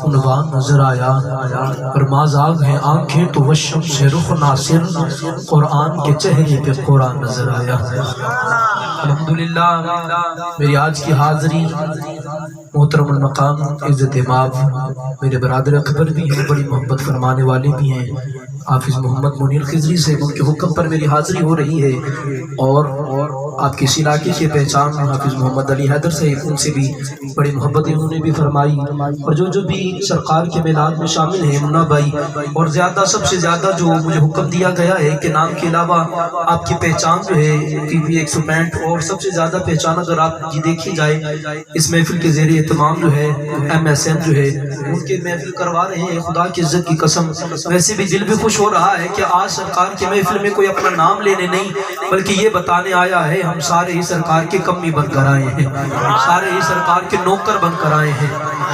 عنوان نظر آیا اور مازاغ ہیں آنکھیں تو وشم سے رخ ناصر، قرآن کے چہرے پہ قرآن نظر آیا۔ الحمدللہ میری آج کی حاضری محترم المقام عزت امام میرے برادر اکبر بھی ہیں، بڑی محبت فرمانے والے بھی ہیں، حافظ محمد منیر خضری سے ان کے حکم پر میری حاضری ہو رہی ہے، اور آپ کے اس علاقے کی پہچان حافظ محمد علی حیدر سے ان سے بھی بڑی محبت انہوں نے بھی فرمائی، اور جو بھی سرکار کے میلاد میں شامل ہیں منا بھائی، اور زیادہ سب سے زیادہ جو مجھے حکم دیا گیا ہے کہ نام کے علاوہ آپ کی پہچان جو ہے ٹی وی 165 اور سب سے زیادہ پہچان اگر آپ یہ دیکھی جائے اس محفل کے زیر اہتمام جو ہے ایم ایس این جو ہے ان کے محفل کروا رہے ہیں، خدا کی عزت کی قسم ویسے بھی دل بھی خوش ہو رہا ہے کہ آج سرکار کے محفل میں کوئی اپنا نام لینے نہیں بلکہ یہ بتانے آیا ہے ہم سارے ہی سرکار کے کمی بن کر آئے ہیں، سارے ہی سرکار کے نوکر بن کر آئے ہیں،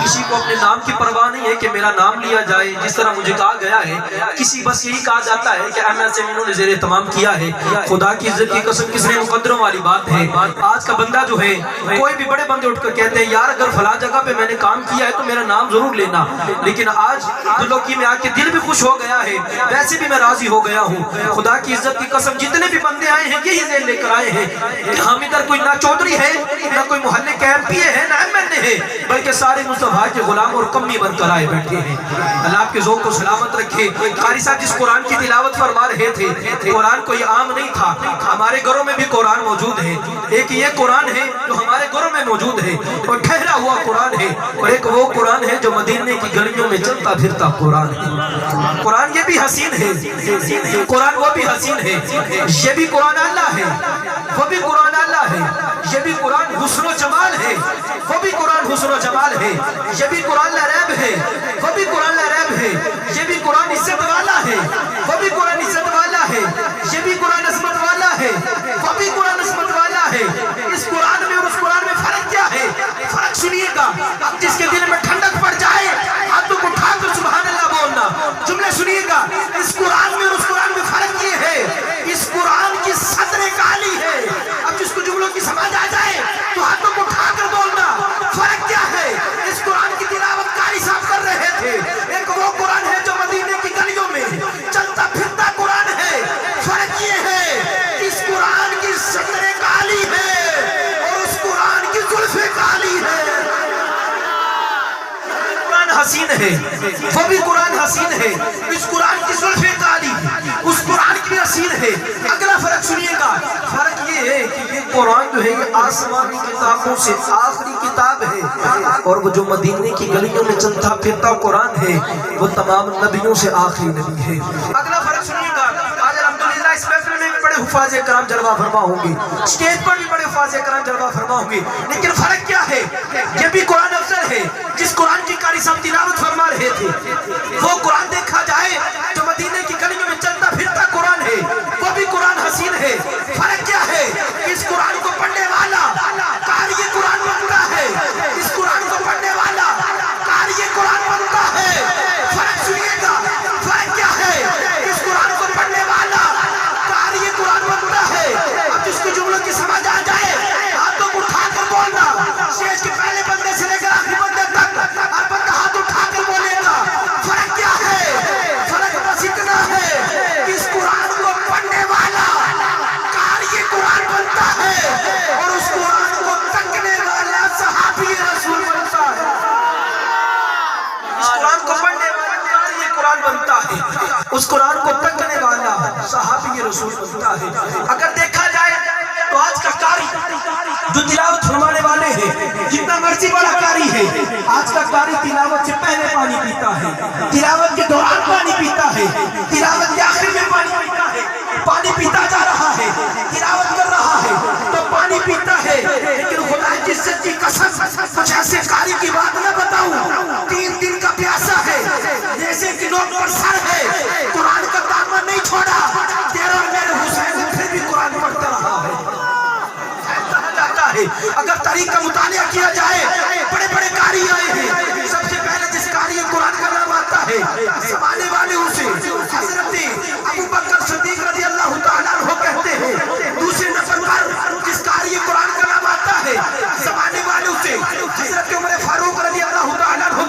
کسی کو اپنے نام کی پرواہ نہیں ہے کہ میرا نام لیا جائے، جس طرح مجھے کہا گیا ہے کسی بس یہی کہا جاتا ہے کہ ایم ایس این انہوں نے زیر اہتمام کیا ہے، خدا کی عزت کی قسم کس نے مقدروں والی بات ہے، آج کا بندہ جو ہے کوئی بھی بڑے بندے اٹھ کر کہتے ہیں یار اگر فلاں جگہ پہ میں نے کام کیا ہے تو میرا نام ضرور لینا، لیکن آج دلوں کی میں آ کے دل بھی خوش ہو گیا ہے، ویسے بھی میں راضی ہو گیا ہوں، خدا کی عزت کی قسم جتنے بھی بندے آئے ہیں یہی ذہن لے کر آئے ہیں کہ ہم ادھر کوئی نہ چودھری ہے نہ کوئی محلے کے ایم پی ہے نہ ایم این اے ہے بلکہ سارے مصطفیٰ کے غلام اور کمی بن کر آئے بیٹھے ہیں، اللہ آپ کے ذوق کو سلامت رکھے۔ قاری صاحب جس قرآن کی تلاوت فرما رہے تھے قرآن کوئی عام نہیں تھا، ہمارے گھروں میں بھی قرآن موجود ہے، ایک یہ قرآن ہے جو ہمارے گھروں میں موجود ہے اور ٹھہرا ہوا قرآن ہے، اور ایک وہ قرآن ہے جو مدینے کی گلیوں میں چلتا پھرتا قرآن ہے، قرآن یہ بھی حسین ہے، قرآن وہ بھی حسین ہے، یہ بھی قرآن اللہ ہے، وہ بھی قرآن اللہ ہے، یہ بھی قرآن حسن و جمال ہے، وہ بھی قرآن حسن و جمال ہے، یہ بھی قرآن لریب ہے، وہ بھی قرآن لریب ہے، یہ بھی قرآن عزت والا ہے، وہ بھی قرآن عزت والا ہے، یہ بھی قرآن عظمت والا ہے، وہ بھی قرآن عظمت والا ہے، اس قرآن میں اور اس قرآن میں فرق کیا ہے؟ فرق سنیے گا، اب جس کے دل میں ٹھنڈک پڑ جائے ہاتھوں کو اٹھا کر سبحان اللہ بولنا، جملے سنیے گا، اس قرآن میں اور اس قرآن میں فرق یہ ہے اس قرآن کی صدر کالی ہے، اب جس کو جملوں کی سمجھ آ جائے تو ہاتھوں کو اٹھا کر بولنا، فرق کیا ہے؟ اس قرآن کی تلاوت قاری صاحب کر رہے تھے، ایک وہ قرآن ہے جو مدینے کی گلیوں میں چلتا پھرتا قرآن ہے، فرق یہ ہے کہ اس قرآن کی صدر کالی ہے اور اس قرآن کی زلف کالی ہے، قرآن حسین ہے، وہ بھی قرآن حسین ہے، اس قرآن کی زلف کالی اس قرآن کی حسین ہے، اگلا فرق سنیے گا، فرق یہ ہے کہ یہ قرآن جو ہے یہ آسمانی کتابوں سے آخری کتاب ہے، اور وہ جو مدینے کی گلیوں میں چلتا پھرتا قرآن ہے وہ تمام نبیوں سے آخری نبی ہے، اگلا فرق سنیے گا، آج الحمدللہ اس محفل میں بھی بڑے حفاظ کرام جلوہ فرما ہوں گے، اسٹیج پر بھی بڑے حفاظ کرام جلوہ فرما ہوں گے، لیکن فرق کیا ہے؟ یہ بھی قرآن افضل ہے، جس قرآن کی قاری صاحب تلاوت فرما رہے تھے وہ قرآن دیکھا جائے جو مدینے کی گلیوں میں چلتا پھرتا قرآن ہے، وہ بھی قرآن حسین ہے، فرق کیا ہے؟ اس قرآن کو پڑھنے والا قاری قرآن بنتا ہے، اس قرآن کو پڑھنے والا قاری قرآن بنتا ہے، فرق سنیے گا، فرق کیا ہے؟ اس قرآن کو پڑھنے والا قاری قرآن بنتا ہے، اب جس کو جملوں کی سمجھ آ جائے ہاتھوں کو اٹھا کر بولنا، اسٹیج کے پہلے بندے سے لے کر آخری بندے تک ہر بندہ ہاتھ اٹھا کر بولے گا، فرق کیا ہے؟ فرق بس اتنا ہے کہ اس قرآن کو پڑھنے والا قاری قرآن بنتا ہے اور اس قرآن کو تکنے والا صحابی رسول بنتا ہے، اس قرآن کو پڑھنے والا قاری قرآن بنتا ہے، اس قرآن کو تکنے والا صحابی رسول بنتا ہے، اگر دیکھا جائے تو آج کا قاری جو تلاوت فرمانے والے ہیں جتنا مرضی بڑا قاری ہے، آج کا قاری تلاوت سے پہلے پانی پیتا ہے، تلاوت کے دوران پانی پیتا ہے، تلاوت کے آخر میں پانی پیتا ہے، پانی پیتا جا رہا ہے، تلاوت کر رہا ہے تو پانی پیتا ہے، لیکن خدا کی عزت کی قسم کچھ ایسے قاری کی بات نہ بتاؤں 3 دن کا پیاسا ہے، جیسے کہ نوک پر سر ہے، قرآن کا دامن نہیں چھوڑا، تیرا اور میرے حسین پھر بھی قرآن پڑھتا رہا ہے، اگر تاریخ کا مطالعہ کیا جائے بڑے بڑے قاری آئے ہیں، سب سے پہلے جس قاری قرآن کا نام آتا ہے زمانے والے اسے حضرت ابو بکر صدیق رضی اللہ تعالیٰ عنہ کہتے ہیں، دوسرے نمبر پر جس قاری قرآن کا نام آتا ہے زمانے والے اسے حضرت عمر فاروق رضی اللہ تعالیٰ عنہ